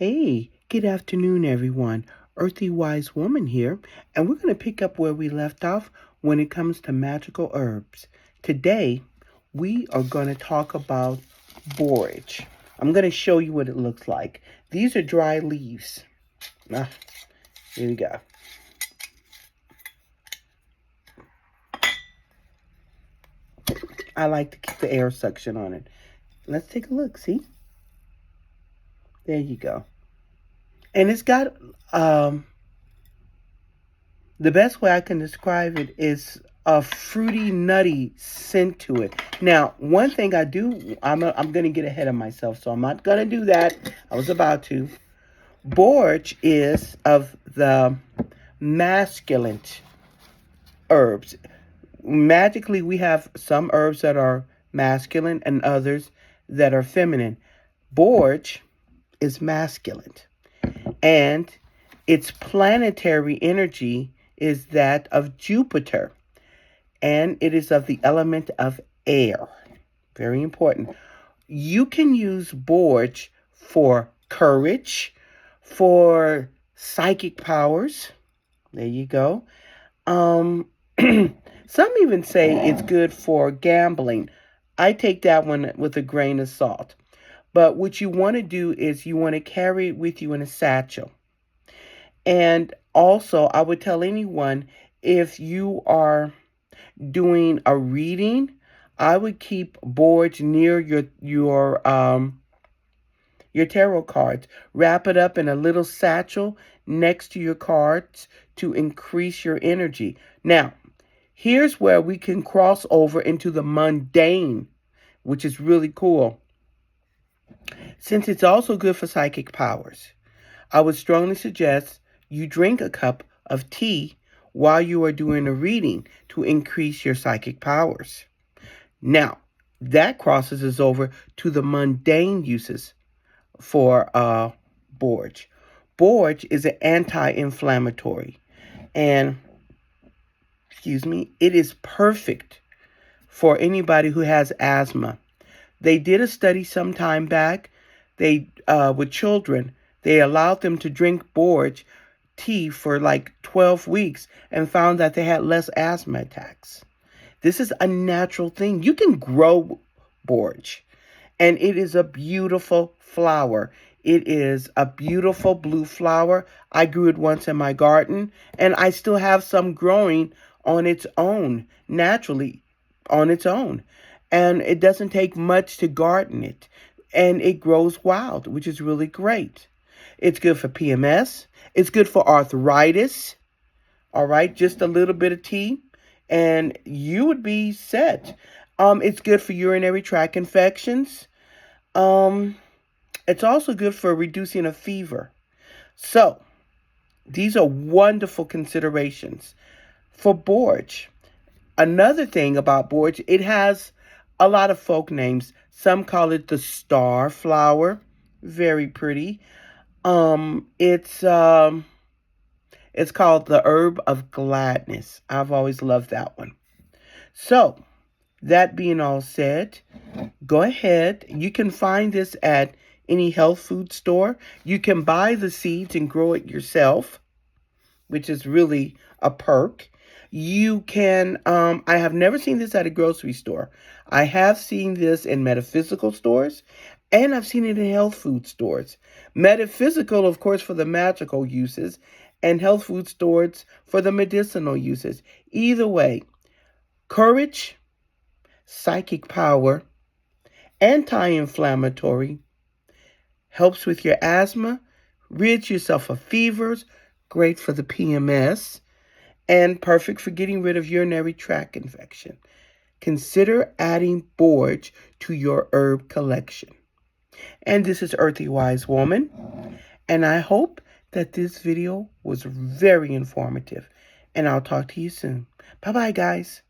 Hey, good afternoon, everyone. Earthy Wise Woman here, and we're going to pick up where we left off when it comes to magical herbs. Today, we are going to talk about borage. I'm going to show you what it looks like. These are dry leaves. Ah, here we go. I like to keep the air suction on it. Let's take a look, see? There you go. And it's got the best way I can describe it is a fruity, nutty scent to it. Now, one thing I do, I'm going to get ahead of myself, so I'm not going to do that. I was about to. Borge is of the masculine herbs. Magically, we have some herbs that are masculine and others that are feminine. Borge is masculine, and its planetary energy is that of Jupiter, and it is of the element of air. Very important. You can use borage for courage, for psychic powers. There you go. Some even say it's good for gambling. I take that one with a grain of salt. But what you want to do is you want to carry it with you in a satchel. And also, I would tell anyone, if you are doing a reading, I would keep borage near your tarot cards. Wrap it up in a little satchel next to your cards to increase your energy. Now, here's where we can cross over into the mundane, which is really cool. Since it's also good for psychic powers, I would strongly suggest you drink a cup of tea while you are doing a reading to increase your psychic powers. Now, that crosses us over to the mundane uses for borage. Borage is an anti-inflammatory, and it is perfect for anybody who has asthma. They did a study some time back. With children, they allowed them to drink borage tea for like 12 weeks and found that they had less asthma attacks. This is a natural thing. You can grow borage, and it is a beautiful flower. It is a beautiful blue flower. I grew it once in my garden, and I still have some growing on its own, naturally on its own. And it doesn't take much to garden it, and it grows wild, which is really great. It's good for PMS. It's good for arthritis. All right, just a little bit of tea, and you would be set. It's good for urinary tract infections. It's also good for reducing a fever. So, these are wonderful considerations for borage. Another thing about borage, it has a lot of folk names. Some call it the star flower. Very pretty. It's called the herb of gladness. I've always loved that one. So, that being all said, go ahead. You can find this at any health food store. You can buy the seeds and grow it yourself, which is really a perk. You can, I have never seen this at a grocery store. I have seen this in metaphysical stores, and I've seen it in health food stores. Metaphysical, of course, for the magical uses, and health food stores for the medicinal uses. Either way, courage, psychic power, anti-inflammatory, helps with your asthma, rids yourself of fevers, great for the PMS, and perfect for getting rid of urinary tract infection. Consider adding borage to your herb collection. And this is Earthy Wise Woman, and I hope that this video was very informative, and I'll talk to you soon. Bye-bye, guys.